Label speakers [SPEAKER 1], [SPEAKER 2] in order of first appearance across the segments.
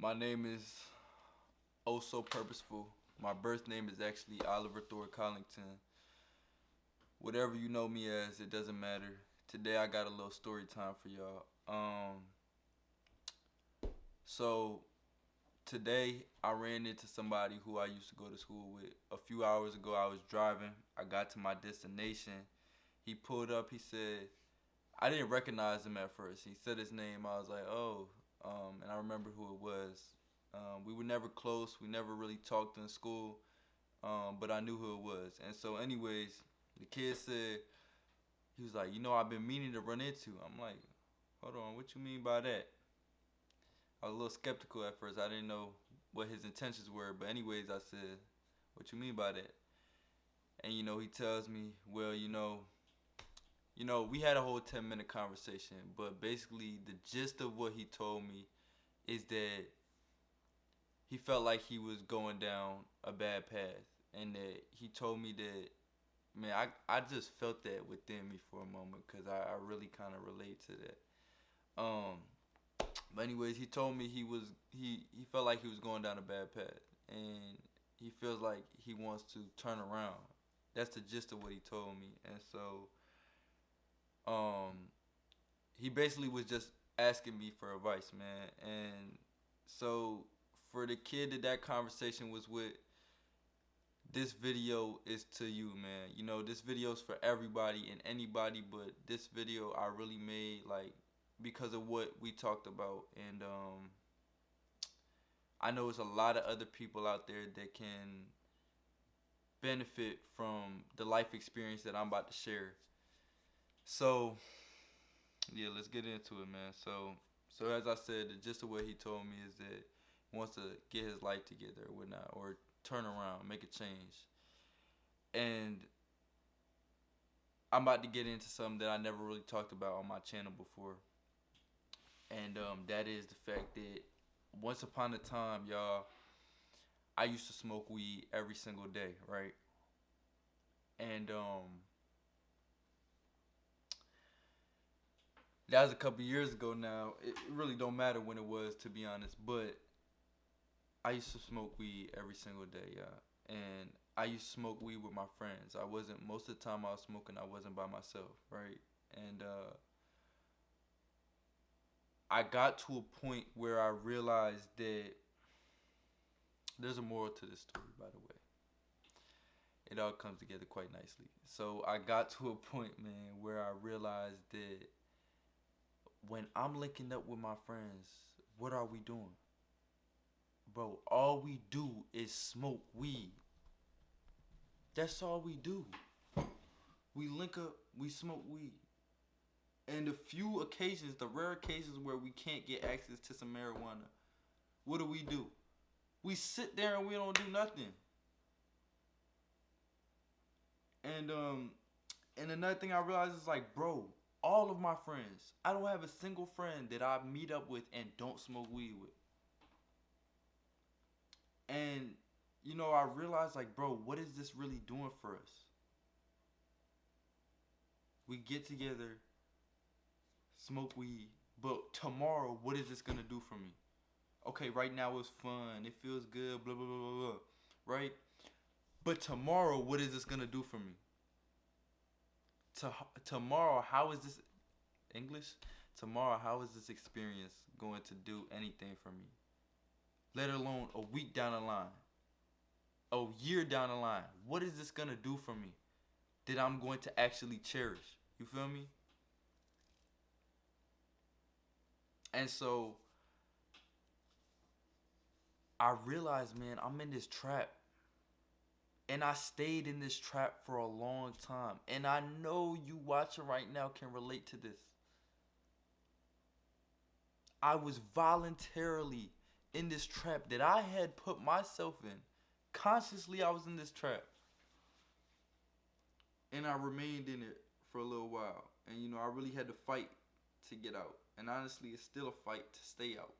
[SPEAKER 1] My name is oh so purposeful. My birth name is actually Oliver Thor Collington. Whatever you know me as, it doesn't matter. Today I got a little story time for y'all. So today I ran into somebody who I used to go to school with. A few hours ago I was driving. I got to my destination. He pulled up. He said, I didn't recognize him at first. He said his name. I was like, oh, and I remember who it was. We were never close. We never really talked in school, but I knew who it was. And so, anyways, the kid said, he was like, I've been meaning to run into. I'm like, hold on, what you mean by that? I was a little skeptical at first. I didn't know what his intentions were. But anyways, I said, what you mean by that? And, he tells me, well, we had a whole 10-minute conversation, but basically the gist of what he told me is that he felt like he was going down a bad path, and that he told me that, man, I just felt that within me for a moment because I really kind of relate to that. But anyways, he told me he felt like he was going down a bad path, and he feels like he wants to turn around. That's the gist of what he told me, and so um, he basically was just asking me for advice, man. And so for the kid that conversation was with, this video is to you, man. This video's for everybody and anybody, but this video I really made like because of what we talked about, and I know there's a lot of other people out there that can benefit from the life experience that I'm about to share. So yeah, let's get into it, man. So as I said, the gist of what he told me is that he wants to get his life together or whatnot, or turn around, make a change. And I'm about to get into something that I never really talked about on my channel before, and that is the fact that once upon a time, y'all, I used to smoke weed every single day, right? And that was a couple years ago now. It really don't matter when it was, to be honest, but I used to smoke weed every single day, yeah. And I used to smoke weed with my friends. I wasn't, most of the time I was smoking, I wasn't by myself, right? And I got to a point where I realized that there's a moral to this story, by the way. It all comes together quite nicely. So I got to a point, man, where I realized that when I'm linking up with my friends, what are we doing? Bro, all we do is smoke weed. That's all we do. We link up, we smoke weed. And the few occasions, the rare occasions where we can't get access to some marijuana, what do? We sit there and we don't do nothing. And another thing I realized is like, bro, all of my friends, I don't have a single friend that I meet up with and don't smoke weed with. And I realized like, bro, what is this really doing for us? We get together, smoke weed, but tomorrow, what is this gonna do for me? Okay, right now it's fun, it feels good, blah blah blah blah blah, right? But tomorrow, what is this gonna do for me? Tomorrow, how is this English? Tomorrow, how is this experience going to do anything for me? Let alone a week down the line, a year down the line. What is this gonna do for me that I'm going to actually cherish? You feel me? And so I realized, man, I'm in this trap. And I stayed in this trap for a long time. And I know you watching right now can relate to this. I was voluntarily in this trap that I had put myself in. Consciously, I was in this trap. And I remained in it for a little while. And, I really had to fight to get out. And honestly, it's still a fight to stay out.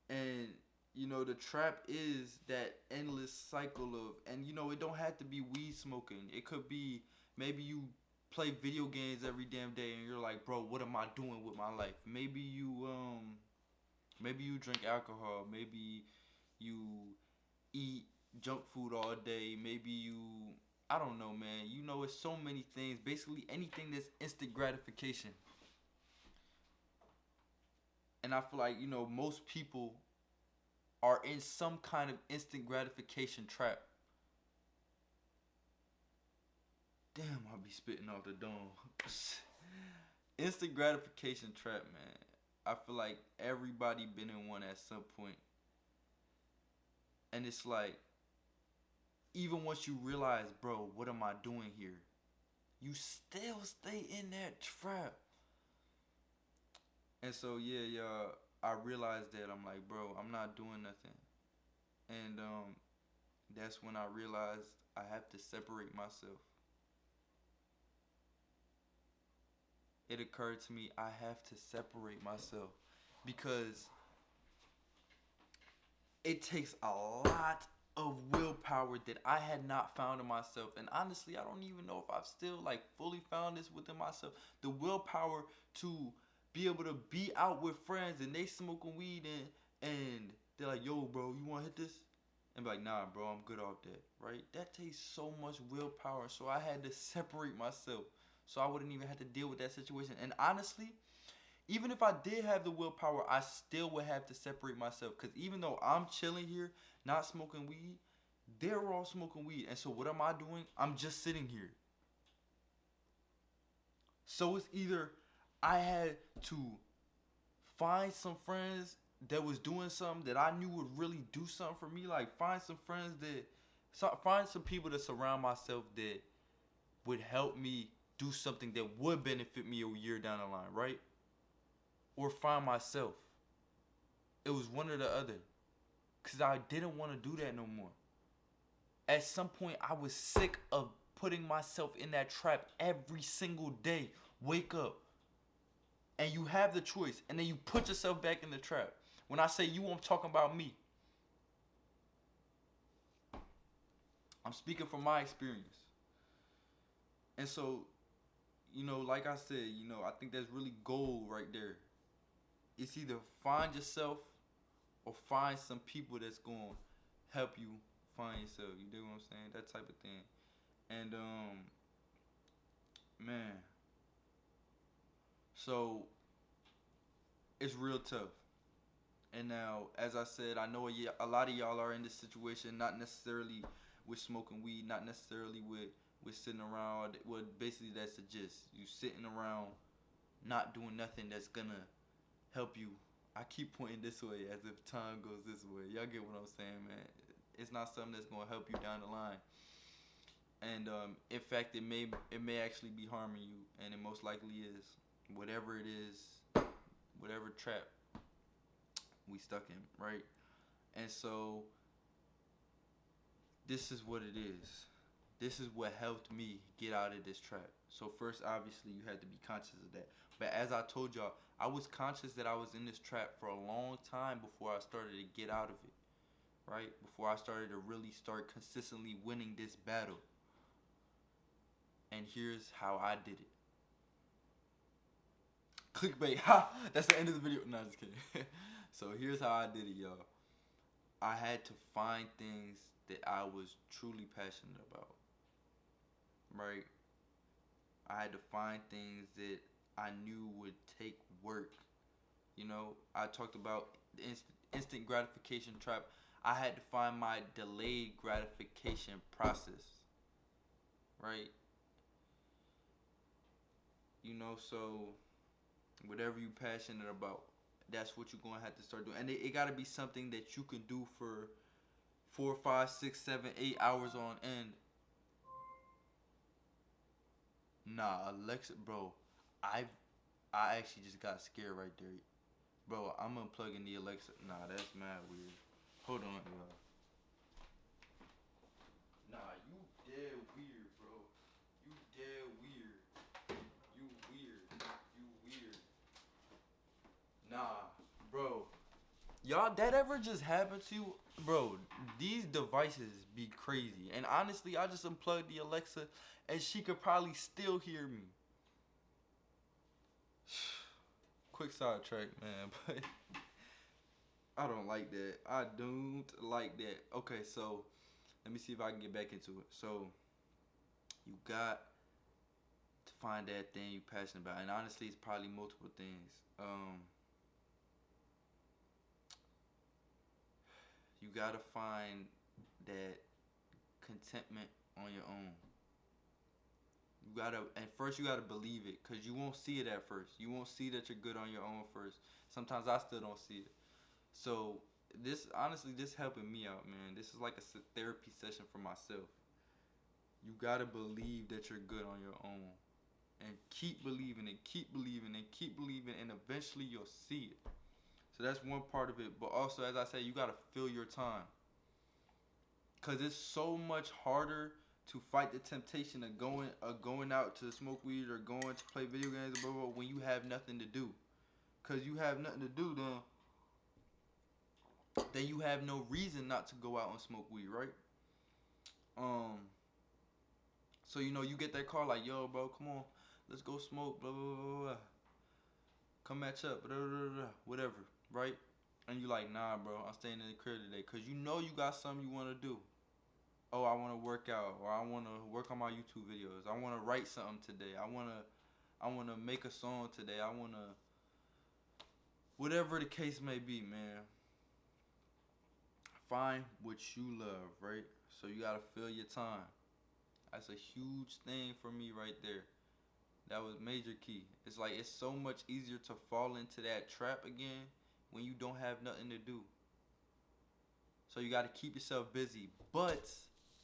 [SPEAKER 1] And, the trap is that endless cycle of, and, it don't have to be weed smoking. It could be maybe you play video games every damn day and you're like, bro, what am I doing with my life? Maybe you Maybe you drink alcohol. Maybe you eat junk food all day. Maybe you, I don't know, man. You know, it's so many things. Basically, anything that's instant gratification. And I feel like, you know, most people are in some kind of instant gratification trap. Damn, I'll be spitting off the dome. Instant gratification trap, man. I feel like everybody been in one at some point. And it's like, even once you realize, bro, what am I doing here? You still stay in that trap. And so, yeah, y'all, I realized that. I'm like, bro, I'm not doing nothing. And that's when I realized I have to separate myself. It occurred to me I have to separate myself because it takes a lot of willpower that I had not found in myself. And honestly, I don't even know if I've still like fully found this within myself. The willpower to be able to be out with friends and they smoking weed and they're like, yo, bro, you want to hit this? And be like, nah, bro, I'm good off that, right? That takes so much willpower. So I had to separate myself so I wouldn't even have to deal with that situation. And honestly, even if I did have the willpower, I still would have to separate myself. Because even though I'm chilling here, not smoking weed, they're all smoking weed. And so what am I doing? I'm just sitting here. So it's either I had to find some friends that was doing something that I knew would really do something for me. Like find some friends find some people to surround myself that would help me do something that would benefit me a year down the line, right? Or find myself. It was one or the other. Because I didn't want to do that no more. At some point, I was sick of putting myself in that trap every single day. Wake up. And you have the choice. And then you put yourself back in the trap. When I say you, I'm talking about me. I'm speaking from my experience. And so, you know, like I said, you know, I think that's really gold right there. It's either find yourself or find some people that's going to help you find yourself. You dig what I'm saying? That type of thing. And, man. So, it's real tough. And now, as I said, I know a lot of y'all are in this situation, not necessarily with smoking weed, not necessarily with sitting around. Well, basically that's the gist. You sitting around not doing nothing that's gonna help you. I keep pointing this way as if time goes this way. Y'all get what I'm saying, man. It's not something that's gonna help you down the line. And in fact, it may actually be harming you, and it most likely is. Whatever it is, whatever trap we stuck in, right? And so this is what it is. This is what helped me get out of this trap. So first, obviously, you had to be conscious of that. But as I told y'all, I was conscious that I was in this trap for a long time before I started to get out of it, right? Before I started to really start consistently winning this battle. And here's how I did it. Clickbait, ha! That's the end of the video. No, just kidding. So here's how I did it, y'all. I had to find things that I was truly passionate about, right? I had to find things that I knew would take work. You know, I talked about the instant gratification trap. I had to find my delayed gratification process, right? You know, so whatever you're passionate about, that's what you're gonna have to start doing. And it gotta be something that you can do for 4, 5, 6, 7, 8 hours on end. Nah, Alexa, bro, I actually just got scared right there. Bro, I'm unplugging the Alexa. Nah, that's mad weird. Hold on, y'all. Nah, you dead weird, bro. You dead weird. You weird. You weird. Nah, bro. Y'all, that ever just happened to you? Bro, these devices be crazy. And honestly, I just unplugged the Alexa and she could probably still hear me. Quick sidetrack, man. But I don't like that. I don't like that. Okay, so let me see if I can get back into it. So you got to find that thing you're passionate about, and honestly, it's probably multiple things. You gotta find that contentment on your own. You gotta, and first you gotta believe it, cause you won't see it at first. You won't see that you're good on your own first. Sometimes I still don't see it. So this, honestly, this helping me out, man. This is like a therapy session for myself. You gotta believe that you're good on your own, and keep believing and keep believing and keep believing, and eventually you'll see it. So that's one part of it. But also, as I said, you gotta fill your time, cause it's so much harder to fight the temptation of going out to smoke weed or going to play video games, blah, blah, blah, when you have nothing to do. Cause you have nothing to do, then you have no reason not to go out and smoke weed, right? So you get that call like, yo, bro, come on, let's go smoke, blah blah blah blah. Come match up, blah, blah, blah, blah, whatever, right? And you like, nah, bro, I'm staying in the crib today, cause you got something you want to do. Oh, I want to work out, or I want to work on my YouTube videos. I want to write something today. I want to make a song today. I want to, whatever the case may be, man. Find what you love, right? So you gotta fill your time. That's a huge thing for me right there. That was major key. It's like it's so much easier to fall into that trap again when you don't have nothing to do. So you gotta keep yourself busy. But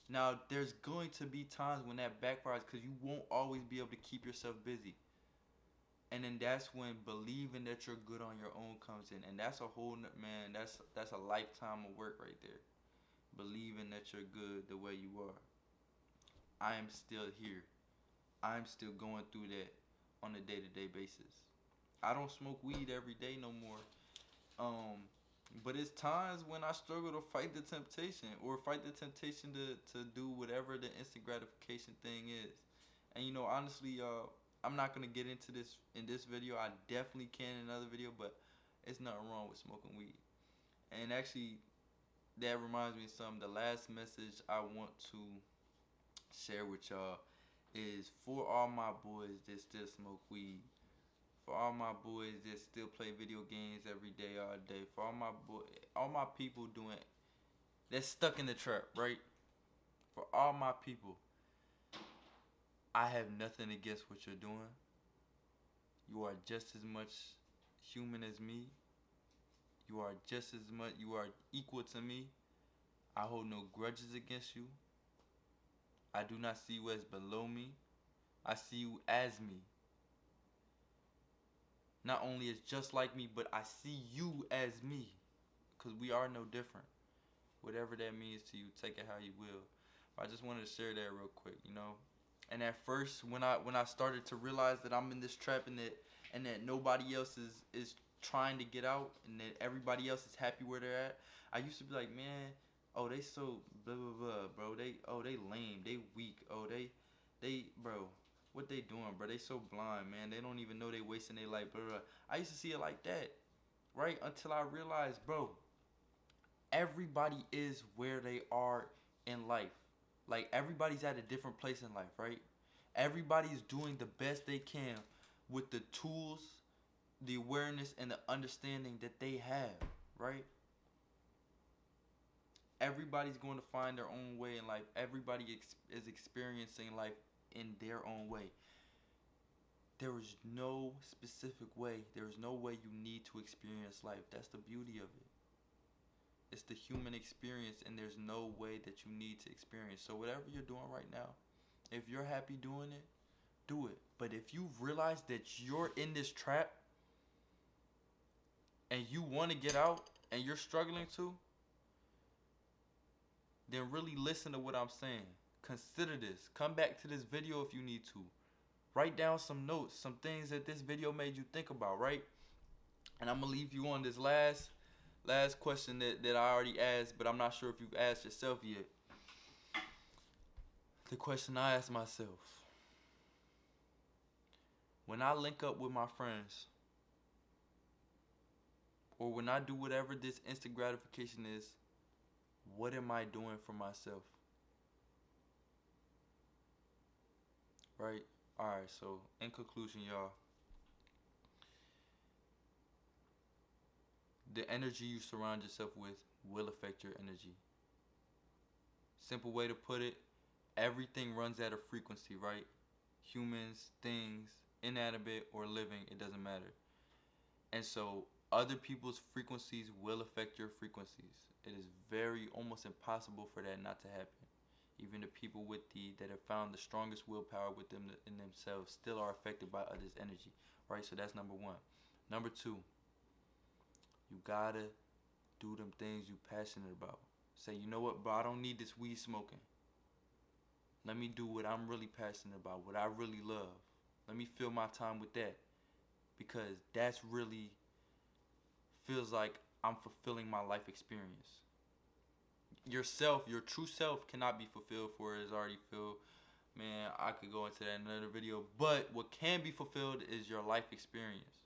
[SPEAKER 1] now there's going to be times when that backfires, because you won't always be able to keep yourself busy. And then that's when believing that you're good on your own comes in. And that's a whole, man, that's a lifetime of work right there. Believing that you're good the way you are. I am still here. I'm still going through that on a day-to-day basis. I don't smoke weed every day no more. But it's times when I struggle to fight the temptation, or fight the temptation to do whatever the instant gratification thing is. And honestly, I'm not gonna get into this in this video. I definitely can in another video, but it's nothing wrong with smoking weed. And actually, that reminds me of something. The last message I want to share with y'all is for all my boys that still smoke weed. For all my boys that still play video games every day, all day. For all my people that's stuck in the trap, right? For all my people, I have nothing against what you're doing. You are just as much human as me. You are equal to me. I hold no grudges against you. I do not see you as below me. I see you as me. Not only as just like me, but I see you as me. Because we are no different. Whatever that means to you, take it how you will. But I just wanted to share that real quick, And at first, when I started to realize that I'm in this trap, and that nobody else is trying to get out, and that everybody else is happy where they're at, I used to be like, man, oh, they so blah blah blah, bro. They lame, they weak. Oh, they bro, what they doing, bro? They so blind, man. They don't even know they wasting their life, blah, blah, blah. I used to see it like that, right? Until I realized, bro, everybody is where they are in life. Like, everybody's at a different place in life, right? Everybody's doing the best they can with the tools, the awareness, and the understanding that they have, right? Everybody's going to find their own way in life. Everybody is experiencing life in their own way. There is no specific way. There is no way you need to experience life. That's the beauty of it. It's the human experience, and there's no way that you need to experience. So whatever you're doing right now, if you're happy doing it, do it. But if you realize that you're in this trap and you want to get out and you're struggling to, then really listen to what I'm saying. Consider this. Come back to this video if you need to. Write down some notes, some things that this video made you think about, right? And I'm going to leave you on this last question that I already asked, but I'm not sure if you've asked yourself yet. The question I asked myself: when I link up with my friends, or when I do whatever this instant gratification is, what am I doing for myself? Right? Alright, so in conclusion, y'all, the energy you surround yourself with will affect your energy. Simple way to put it, everything runs at a frequency, right? Humans, things, inanimate or living, it doesn't matter. And so other people's frequencies will affect your frequencies. It is very almost impossible for that not to happen. Even the people that have found the strongest willpower within in themselves still are affected by others' energy, right? So that's number one. Number two, you gotta do them things you passionate about. Say, you know what, bro, I don't need this weed smoking. Let me do what I'm really passionate about, what I really love. Let me fill my time with that. Because that's really feels like I'm fulfilling my life experience. Yourself, your true self cannot be fulfilled for it is already filled. Man, I could go into that in another video. But what can be fulfilled is your life experience.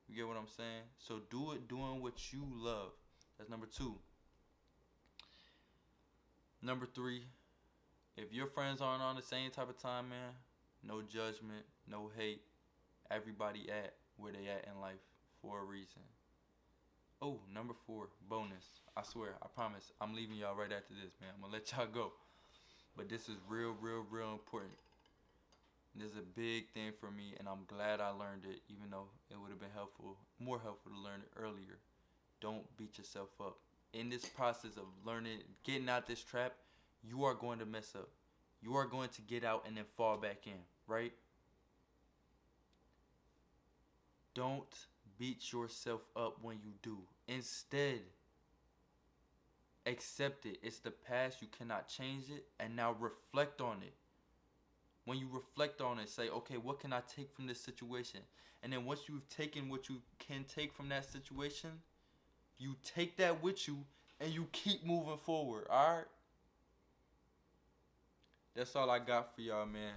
[SPEAKER 1] You get what I'm saying? So do it doing what you love. That's number two. Number three, if your friends aren't on the same type of time, man, no judgment, no hate. Everybody at where they at in life for a reason. Oh, number four, bonus. I swear, I promise, I'm leaving y'all right after this, man. I'm gonna let y'all go. But this is real, real, real important. This is a big thing for me, and I'm glad I learned it, even though it would have been more helpful to learn it earlier. Don't beat yourself up. In this process of learning, getting out this trap, you are going to mess up. You are going to get out and then fall back in, right? Don't beat yourself up when you do. Instead, accept it. It's the past. You cannot change it. And now reflect on it. When you reflect on it, say, okay, what can I take from this situation? And then once you've taken what you can take from that situation, you take that with you and you keep moving forward, all right? That's all I got for y'all, man.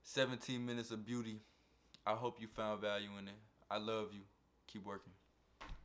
[SPEAKER 1] 17 minutes of beauty. I hope you found value in it. I love you. Keep working.